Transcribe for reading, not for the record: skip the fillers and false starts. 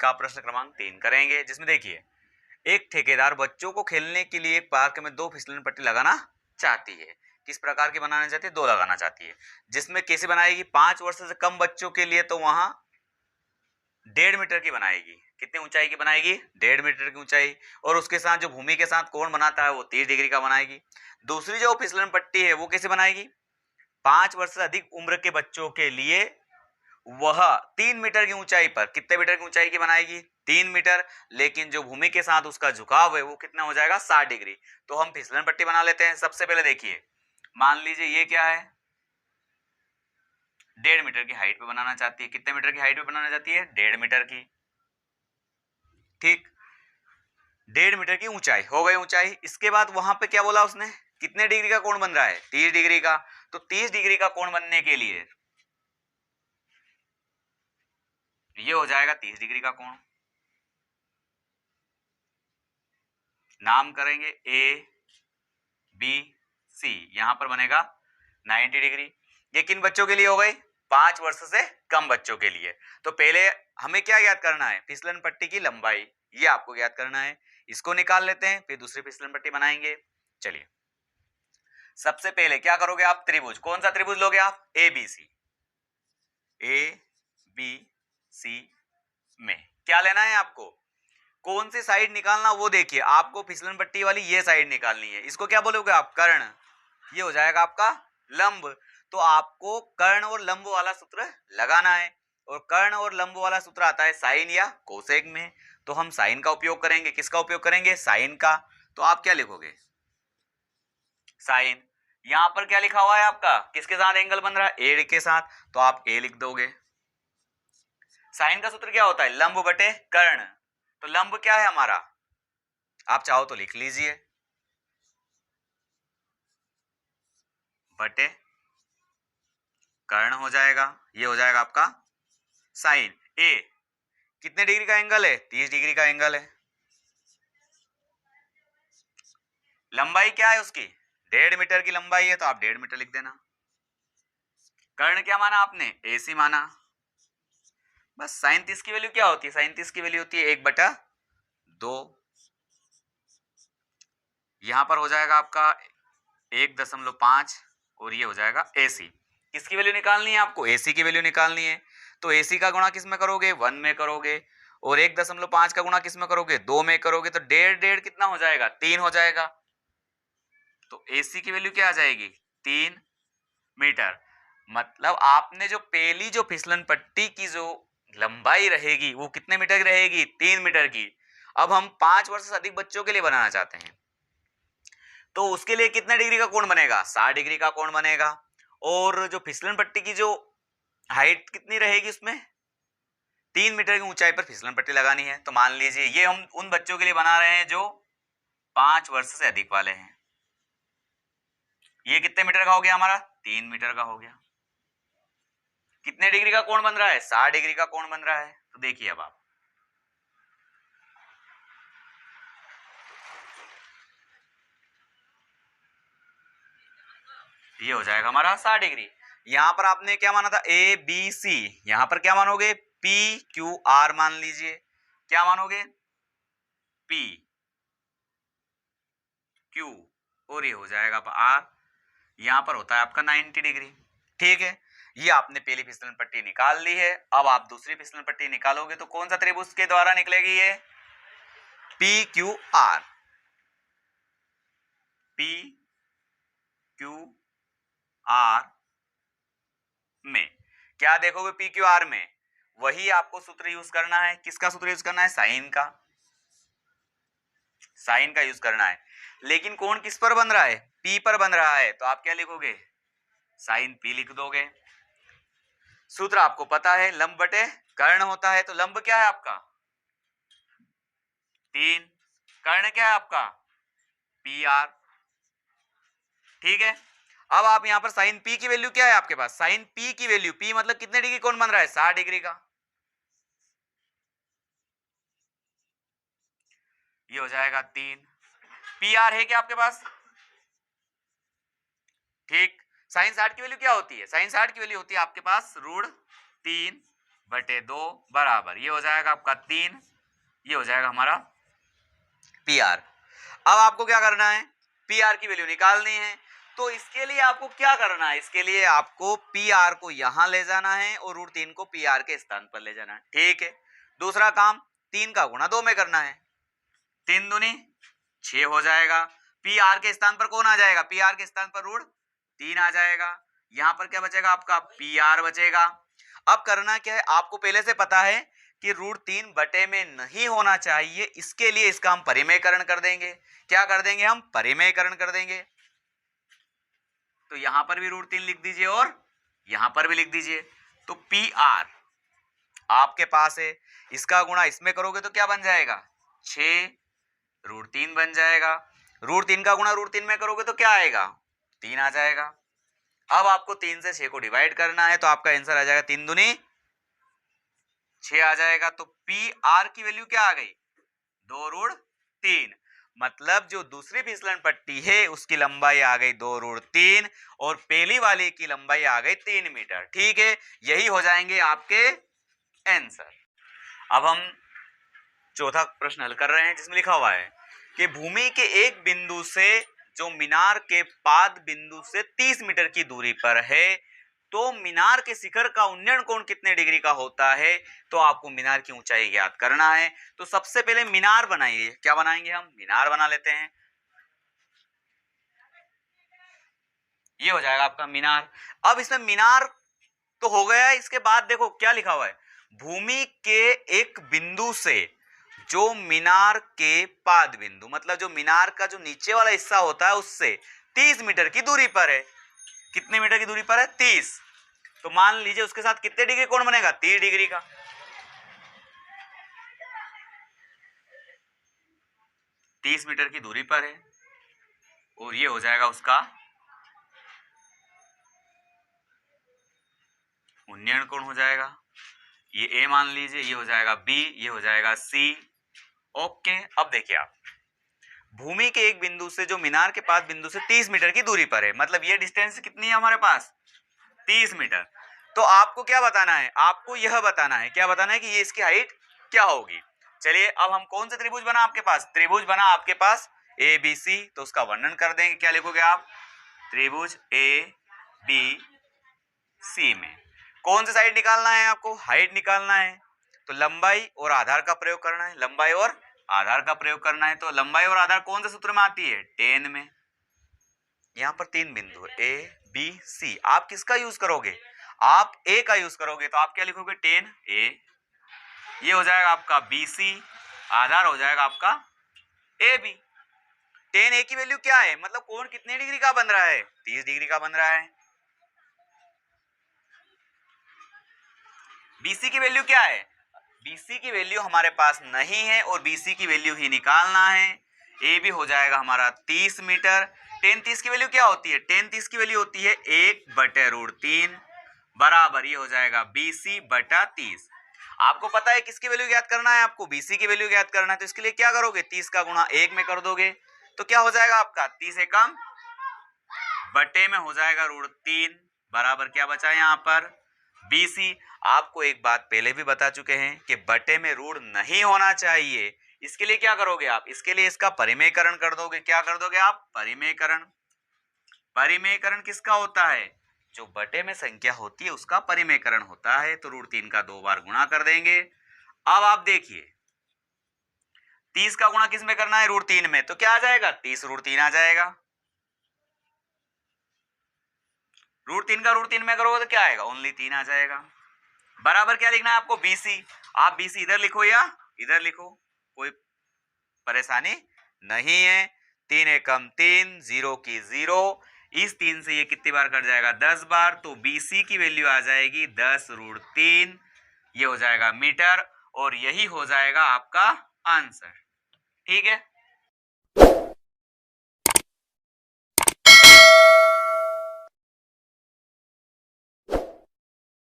का प्रश्न क्रमांक 3 करेंगे, जिसमें देखिए एक ठेकेदार बच्चों को खेलने के लिए पार्क में 2 फिसलन पट्टी लगाना चाहती है। किस प्रकार की बनाना चाहती है? 2 लगाना चाहती है। जिसमें कैसे बनाएगी? 5 वर्ष से कम बच्चों के लिए तो वहां 1.5 मीटर की बनाएगी। कितनी ऊंचाई की बनाएगी? 1.5 मीटर की ऊंचाई। और उसके साथ जो भूमि के साथ कोण बनाता है वो 30 डिग्री का बनाएगी। दूसरी जो फिसलन पट्टी है वो कैसे बनाएगी? 5 वर्ष से अधिक उम्र के बच्चों के लिए वह 3 मीटर की ऊंचाई पर, कितने मीटर की ऊंचाई की बनाएगी? 3 मीटर। लेकिन जो भूमि के साथ उसका झुकाव है वो कितना हो जाएगा? 60 डिग्री। तो हम फिसलन पट्टी बना लेते हैं। सबसे पहले देखिए, मान लीजिए ये क्या है? 1.5 मीटर की हाइट पे बनाना चाहती है। कितने मीटर की हाइट पे बनाना चाहती है? 1.5 मीटर की। ठीक, 1.5 मीटर की ऊंचाई हो गई ऊंचाई। इसके बाद वहां पे क्या बोला उसने? कितने डिग्री का कोण बन रहा है? 30 डिग्री का। तो 30 डिग्री का कोण बनने के लिए ये हो जाएगा 30 डिग्री का कोण। नाम करेंगे ए बी सी। यहां पर बनेगा 90 डिग्री। ये किन बच्चों के लिए हो गई? 5 वर्ष से कम बच्चों के लिए। तो पहले हमें क्या ज्ञात करना है? फिसलन पट्टी की लंबाई, ये आपको ज्ञात करना है। इसको निकाल लेते हैं, फिर दूसरी फिसलन पट्टी बनाएंगे। चलिए, सबसे पहले क्या करोगे आप? त्रिभुज। कौन सा त्रिभुज लोगे आप? ए बी सी। ए बी सी में क्या लेना है आपको? कौन सी साइड निकालना वो देखिए। आपको फिसलन पट्टी वाली ये साइड निकालनी है। इसको क्या बोलोगे आप? कर्ण। ये हो जाएगा आपका लंब। तो आपको कर्ण और लंब वाला सूत्र लगाना है। और कर्ण और लंब वाला सूत्र आता है साइन या कोसेक में। तो हम साइन का उपयोग करेंगे। किसका उपयोग करेंगे? साइन का। तो आप क्या लिखोगे? साइन। यहां पर क्या लिखा हुआ है आपका? किसके साथ एंगल बन रहा है? ए के साथ। तो आप ए लिख दोगे। साइन का सूत्र क्या होता है? लंब बटे कर्ण। तो लंब क्या है हमारा? आप चाहो तो लिख लीजिए, बटे कर्ण हो जाएगा। ये हो जाएगा आपका साइन। ए कितने डिग्री का एंगल है? 30 डिग्री का एंगल है। लंबाई क्या है उसकी? 1.5 मीटर की लंबाई है, तो आप 1.5 मीटर लिख देना। कर्ण क्या माना आपने? AC माना। बस साइन 30 की वैल्यू क्या होती है? साइन 30 की वैल्यू होती है 1/2। यहां पर हो जाएगा आपका 1.5 और ये हो जाएगा AC। किसकी वैल्यू निकालनी है आपको? AC की वैल्यू निकालनी है। तो AC का गुणा किस में करोगे? 1 में करोगे। और 1.5 का गुणा किस में करोगे? 2 में करोगे। तो 1.5 कितना हो जाएगा? 3 हो जाएगा। तो AC की वैल्यू क्या आ जाएगी? 3 मीटर। मतलब आपने जो पहली जो फिसलन पट्टी की जो लंबाई रहेगी वो कितने मीटर की रहेगी? 3 मीटर की। अब हम 5 वर्ष से अधिक बच्चों के लिए बनाना चाहते हैं, तो उसके लिए कितने डिग्री का कोण बनेगा? 60 डिग्री का कोण बनेगा। और जो फिसलन पट्टी की जो हाइट कितनी रहेगी उसमें? 3 मीटर की ऊंचाई पर फिसलन पट्टी लगानी है। तो मान लीजिए ये हम उन बच्चों के लिए बना रहे हैं जो 5 वर्ष से अधिक वाले हैं। ये कितने मीटर का हो गया हमारा? 3 मीटर का हो गया। कितने डिग्री का कोण बन रहा है? 60 डिग्री का कोण बन रहा है। तो देखिए अब आप, ये हो जाएगा हमारा 60 डिग्री। यहां पर आपने क्या माना था? A B C. यहां पर क्या मानोगे? पी क्यू आर मान लीजिए। क्या मानोगे? पी क्यू और ये हो जाएगा आर। यहां पर होता है आपका 90 डिग्री। ठीक है, ये आपने पहली फिसलन पट्टी निकाल ली है। अब आप दूसरी फिसलन पट्टी निकालोगे तो कौन सा त्रिभुज के द्वारा निकलेगी? ये P Q R. P Q R में क्या देखोगे? पी क्यू आर में वही आपको सूत्र यूज करना है। किसका सूत्र यूज करना है? साइन का। साइन का यूज करना है। लेकिन कोण किस पर बन रहा है? पी पर बन रहा है। तो आप क्या लिखोगे? साइन पी लिख दोगे। सूत्र आपको पता है, लंब बटे कर्ण होता है। तो लंब क्या है आपका? 3। कर्ण क्या है आपका? P R. ठीक है, अब आप यहां पर साइन पी की वैल्यू क्या है आपके पास? साइन पी की वैल्यू, पी मतलब कितने डिग्री कोण बन रहा है? 60 डिग्री का। ये हो जाएगा 3। पी आर है क्या आपके पास? ठीक, साइन 60 की वैल्यू क्या होती है? साइन 60 की वैल्यू होती है आपके पास √3 बटे 2 बराबर, ये हो जाएगा आपका 3, ये हो जाएगा हमारा पी आर। अब आपको क्या करना है, पी आर की वैल्यू निकालनी है। तो इसके लिए आपको क्या करना है, इसके लिए आपको पी आर को यहां ले जाना है और √3 को पी आर के स्थान पर ले जाना है। ठीक है, दूसरा काम 3 का गुणा 2 में करना है, 3 दूनी 6 हो जाएगा। पी आर के स्थान पर कौन आ जाएगा, पी आर के स्थान पर √3 आ जाएगा। यहां पर क्या बचेगा आपका, पी आर बचेगा। अब करना क्या है, आपको पहले से पता है कि √3 बटे में नहीं होना चाहिए, इसके लिए इसका हम परिमेयकरण कर देंगे। क्या कर देंगे हम, परिमेयकरण कर देंगे। तो यहां पर भी √3 लिख दीजिए और यहां पर भी लिख दीजिए। तो पी आर आपके पास है, इसका गुणा इसमें करोगे तो क्या बन जाएगा, 6 √3 बन जाएगा। √3 का गुणा √3 में करोगे तो क्या आएगा, 3 आ जाएगा। अब आपको 3 से 6 को डिवाइड करना है, तो आपका आंसर आ जाएगा 3 दूनी 6 आ जाएगा। तो पी आर की वैल्यू क्या आ गई, 2√3। मतलब जो दूसरी फिसलन पट्टी है उसकी लंबाई आ गई 2√3 और पहली वाले की लंबाई आ गई 3 मीटर। ठीक है, यही हो जाएंगे आपके आंसर। अब हम चौथा प्रश्न हल कर रहे हैं, जिसमें लिखा हुआ है कि भूमि के एक बिंदु से जो मीनार के पाद बिंदु से 30 मीटर की दूरी पर है, तो मीनार के शिखर का उन्नयन कोण कितने डिग्री का होता है। तो आपको मीनार की ऊंचाई ज्ञात करना है। तो सबसे पहले मीनार बनाइए, क्या बनाएंगे हम, मीनार बना लेते हैं। ये हो जाएगा आपका मीनार। अब इसमें मीनार तो हो गया, इसके बाद देखो क्या लिखा हुआ है, भूमि के एक बिंदु से जो मीनार के पाद बिंदु, मतलब जो मीनार का जो नीचे वाला हिस्सा होता है उससे 30 मीटर की दूरी पर है। कितने मीटर की दूरी पर है, 30। तो मान लीजिए उसके साथ कितने डिग्री कोण बनेगा, 30 डिग्री का। 30 मीटर की दूरी पर है और ये हो जाएगा उसका उन्नयन कोण हो जाएगा। ये ए मान लीजिए, ये हो जाएगा बी, ये हो जाएगा सी। ओके, अब देखिए आप, भूमि के एक बिंदु से जो मीनार के पास बिंदु से 30 मीटर की दूरी पर है, मतलब ये डिस्टेंस कितनी है हमारे पास, 30 मीटर। तो आपको क्या बताना है, आपको यह बताना है, क्या बताना है कि ये इसकी हाइट क्या होगी। चलिए, अब हम कौन सा त्रिभुज बना आपके पास, त्रिभुज बना आपके पास ए बी सी। तो उसका वर्णन कर देंगे, क्या लिखोगे आप, त्रिभुज ए बी सी में कौन सी साइड निकालना है आपको, हाइट निकालना है। तो लंबाई और आधार का प्रयोग करना है, लंबाई और आधार का प्रयोग करना है। तो लंबाई और आधार कौन से सूत्र में आती है, टेन में। यहां पर 3 बिंदु ए बी सी, आप किसका यूज करोगे, आप ए का यूज करोगे। तो आप क्या लिखोगे, टेन ए। ये हो जाएगा आपका बी सी, आधार हो जाएगा आपका ए बी। टेन ए की वैल्यू क्या है, मतलब कोण कितने डिग्री का बन रहा है, 30 डिग्री का बन रहा है। बीसी की वैल्यू क्या है, बीसी की वैल्यू हमारे पास नहीं है और बीसी की वैल्यू ही निकालना है। ए भी हो जाएगा हमारा 30 मीटर। टेन 30 की वैल्यू क्या होती है, टेन 30 की वैल्यू होती है 1/√3 बराबर, ये हो जाएगा बीसी बटा 30। आपको पता है किसकी वैल्यू ज्ञात करना है, आपको बीसी की वैल्यू ज्ञात करना है। तो इसके लिए क्या करोगे, 30 का गुणा 1 में कर दोगे तो क्या हो जाएगा आपका, 30 एकम बटे में हो जाएगा √3 बराबर क्या बचा यहाँ पर, बीसी। आपको एक बात पहले भी बता चुके हैं कि बटे में ऋण नहीं होना चाहिए। इसके लिए क्या करोगे आप, इसके लिए इसका परिमेयकरण कर दोगे। क्या कर दोगे आप, परिमेयकरण। परिमेयकरण किसका होता है, जो बटे में संख्या होती है उसका परिमेयकरण होता है। तो √3 का 2 बार गुणा कर देंगे। अब आप देखिए 30 का गुणा किस में करना है, √3 में। तो क्या आ जाएगा, 30 √3 आ जाएगा। √3 का √3 में करोगे तो क्या आएगा, ओनली 3 आ जाएगा। बराबर क्या लिखना है आपको, बीसी। आप बीसी इधर लिखो या इधर लिखो, कोई परेशानी नहीं है। 3 एकम 3, 0 की 0। इस 3 से ये कितनी बार कट जाएगा, 10 बार। तो बीसी की वैल्यू आ जाएगी 10√3, ये हो जाएगा मीटर और यही हो जाएगा आपका आंसर। ठीक है।